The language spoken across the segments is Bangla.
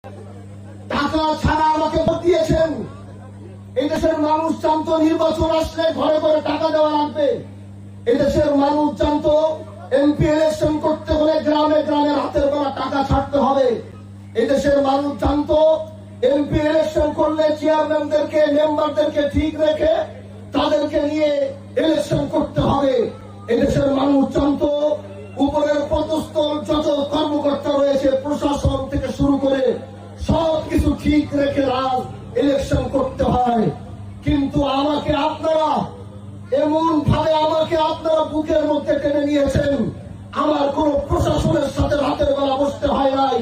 টাকা ছাড়া আমাকে ভোট দিয়েছেন। এই দেশের মানুষ জানতো নির্বাচন আসলে ঘরে ঘরে টাকা দেওয়া লাগবে। এই দেশের মানুষ জানতো এমপি ইলেকশন করতে হলে গ্রামে গ্রামে রাতের বেলা টাকা ছাড়তে হবে। এই দেশের মানুষ জানতো এমপি ইলেকশন করলে চেয়ারম্যানদেরকে মেম্বারদেরকে ঠিক রেখে তাদেরকে নিয়ে ইলেকশন করতে হবে। এই দেশের মানুষ জানতো উপরের পদস্থ যত কর্মকর্তা রয়েছে প্রশাসন থেকে শুরু করে সবকিছু ঠিক রেখে ইলেকশন করতে হয়। কিন্তু আমাকে আপনারা এমন ভাবে আপনারা বুকের মধ্যে টেনে নিয়েছেন। আমার কোন প্রশাসনের সাথে রাতের বেলা বসতে হয় নাই,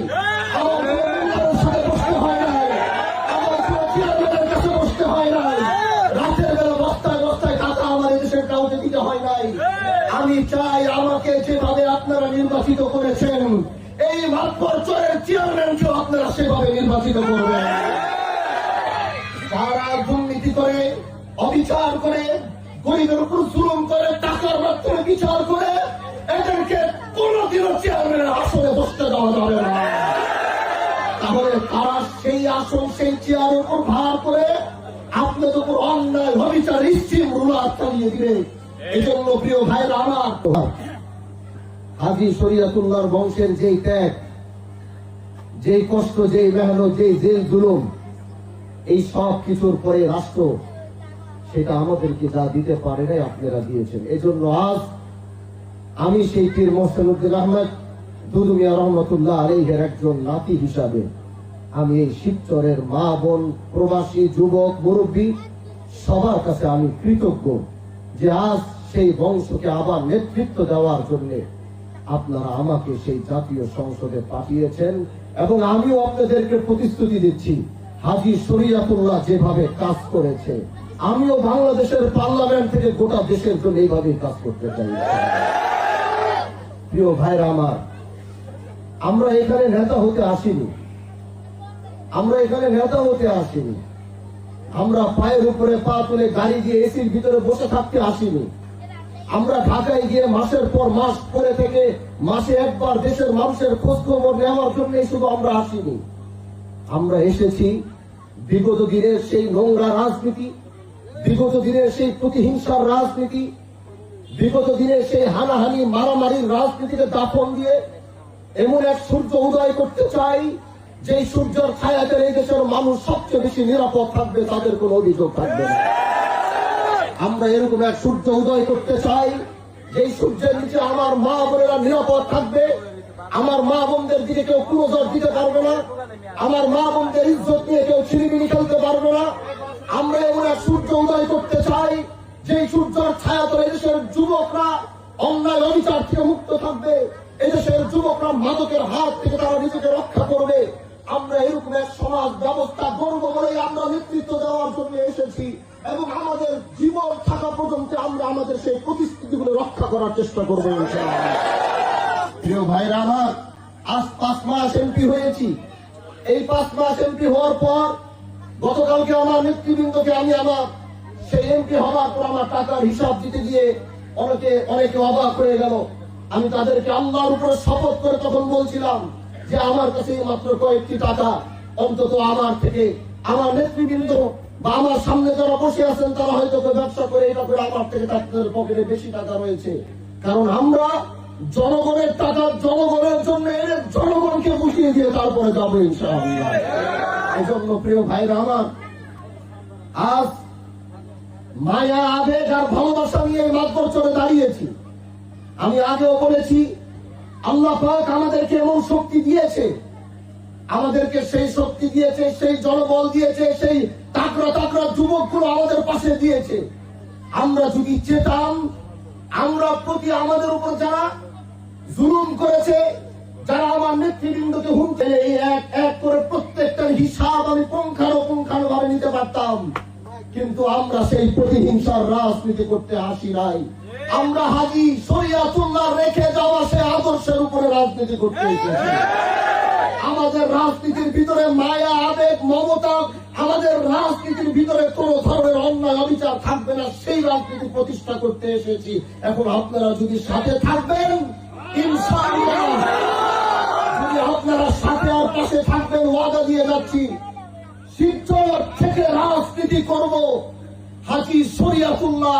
আমার কোন মেম্বারের সাথে বসতে হয় নাই, আমার কোন চেয়ারম্যানের কাছে বসতে হয় নাই, রাতের বেলা বস্তায় বস্তায় টাকা আমার এদেশের কাউকে দিতে হয় নাই। আমি চাই আমাকে যেভাবে আপনারা নির্বাচিত করেছেন এই মাতবরচরের চেয়ারম্যানকেও আপনারা সেভাবে নির্বাচিত করবেন। যারা দুর্নীতি করে, অবিচার করে, গরিবের উপর জুলুম করে, টাকার মাধ্যমে বিচার করে, এদেরকে কোনদিনও চেয়ারম্যানের আসনে বসতে দেওয়া যাবে না। তাহলে তারা সেই আসন সেই চেয়ারের উপর ভার করে আপনাদের উপর অন্যায় অবিচার স্টিম রুলার চালিয়ে দিবে। এই জন্য প্রিয় ভাইরা আমার, হাজী শরীয়তুল্লাহর বংশের যেই ত্যাগ, যেই কষ্ট, যেই মেহনত, যেই জেল জুলুম, এই সব কিছুর পরে রাষ্ট্র সেটা আমাদেরকে যা দিতে পারে নাই আপনারা দিয়েছেন। এজন্য আজ আমি সেই পীর মোহসেনুদ্দিন আহমেদ দুদু মিয়া রহমতুল্লাহ আলাইহির একজন নাতি হিসাবে আমি এই শিবচরের মা বোন, প্রবাসী, যুবক, মুরব্বী সবার কাছে আমি কৃতজ্ঞ যে আজ সেই বংশকে আবার নেতৃত্ব দেওয়ার জন্য আপনারা আমাকে সেই জাতীয় সংসদে পাঠিয়েছেন। এবং আমিও আপনাদেরকে প্রতিশ্রুতি দিচ্ছি, হাজী শরীয়তুল্লাহ যেভাবে কাজ করেছে আমিও বাংলাদেশের পার্লামেন্ট থেকে গোটা দেশের জন্য এইভাবেই কাজ করতে চাই। প্রিয় ভাইরা আমার, আমরা এখানে নেতা হতে আসিনি, আমরা পায়ের উপরে পা তুলে গাড়ি দিয়ে এসির ভিতরে বসে থাকতে আসিনি। আমরা ঢাকায় গিয়ে মাসের পর মাস করে থেকে মাসে একবার দেশের মানুষের খোঁজ খবর নেওয়ার জন্য শুধু আমরা আসিনি। আমরা এসেছি বিগত দিনের সেই নোংরা রাজনীতি, বিগত দিনের সেই প্রতিহিংসার রাজনীতি, বিগত দিনের সেই হানাহানি মারামারির রাজনীতিকে দাফন দিয়ে এমন এক সূর্য উদয় করতে চাই যে সূর্যের ছায়াতে এই দেশের মানুষ সবচেয়ে বেশি নিরাপদ থাকবে, তাদের কোনো অভিযোগ থাকবে না। আমরা এরকম এক সূর্য উদয় করতে চাই যে সূর্যের নিচে আমার মা বোনেরা নিরাপদ থাকবে, আমার মা বোনদের দিকে কেউ কুনজর দিতে পারবে না, আমার মা বোনদের ইজ্জত নিয়ে কেউ ছিনিমিনি খেলতে পারবে না। আমরা এমন এক সূর্য উদয় করতে চাই যে সূর্যের ছায়াতে এদেশের যুবকরা অন্যায় অবিচার থেকে মুক্ত থাকবে, এদেশের যুবকরা মাদকের হাত থেকে তারা নিজেকে রক্ষা করবে। আমরা এরকম এক সমাজ ব্যবস্থা গর্ব বলেই আমরা নেতৃত্ব দেওয়ার জন্য এসেছি এবং আমাদের জীবন থাকা পর্যন্ত আমরা আমাদের সেই প্রতিশ্রুতিগুলো রক্ষা করার চেষ্টা করবো ইনশাআল্লাহ। প্রিয় ভাইরা আমার, আজ 5 মাস এমপি হয়েছি। এই 5 মাস এমপি হওয়ার পর গতকালকে আমার নেতৃবৃন্দকে আমি আমার সেই এমপি হওয়ার পর আমার টাকার হিসাব দিতে গিয়ে অনেকে অবাক হয়ে গেল। আমি তাদেরকে আল্লাহর উপরে শপথ করে তখন বলছিলাম যে আমার কাছে মাত্র কয়েকটি টাকা, অন্তত আমার থেকে আমার নেতৃবৃন্দ বা আমার সামনে যারা বসে আছেন তারা হয়তো ব্যবসা করে এটা করে আমার থেকে তাদের পকেটে বেশি টাকা রয়েছে। কারণ আমরা জনগণের টাকা জনগণের জন্য এনে জনগণকে বুঝিয়ে দিয়ে তারপরে যাবো ইনশাআল্লাহ। এই জন্য প্রিয় ভাইরা আমার, আজ মায়া, আবেগ আর ভালোবাসা নিয়ে মাতবরচরে দাঁড়িয়েছি। আমি আগেও বলেছি, আল্লাহ পাক আমাদেরকে এমন শক্তি দিয়েছে, আমাদেরকে সেই শক্তি দিয়েছে, সেই জনবল দিয়েছে, সেই তাকড়া যুবকগুলো আমাদের পাশে দিয়েছে। আমরা যদি চেতাম, আমরা প্রতি আমাদের উপর যারা জুলুম করেছে, যারা আমার নেতৃবৃন্দকে হুমকি, এই এক এক করে প্রত্যেকটার হিসাব আমি পুঙ্খানুপুঙ্খানুভাবে নিতে পারতাম। কিন্তু আমরা সেই প্রতিহিংসার রাজনীতি করতে আসি নাই। আমরা হাজী শরীয়তুল্লাহ রেখে যাওয়া সে আদর্শের উপরে রাজনীতি করতে এসেছি। আমাদের রাজনীতির ভিতরে মায়া, আবেগ, মমতা, আমাদের রাজনীতির ভিতরে কোন ধরনের অন্যায় অবিচার থাকবে না, সেই রাজনীতি প্রতিষ্ঠা করতে এসেছি। এখন আপনারা যদি সাথে থাকবেন ইনশাআল্লাহ, যদি আপনারা আপনারা সাথে আর পাশে থাকবেন ওয়াদা দিয়ে যাচ্ছি। শিবচর থেকে রাজনীতি করব, হাজী শরিয়াতুল্লাহ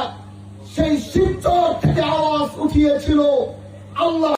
সেই শিবচর থেকে আওয়াজ উঠিয়েছিল, আল্লাহ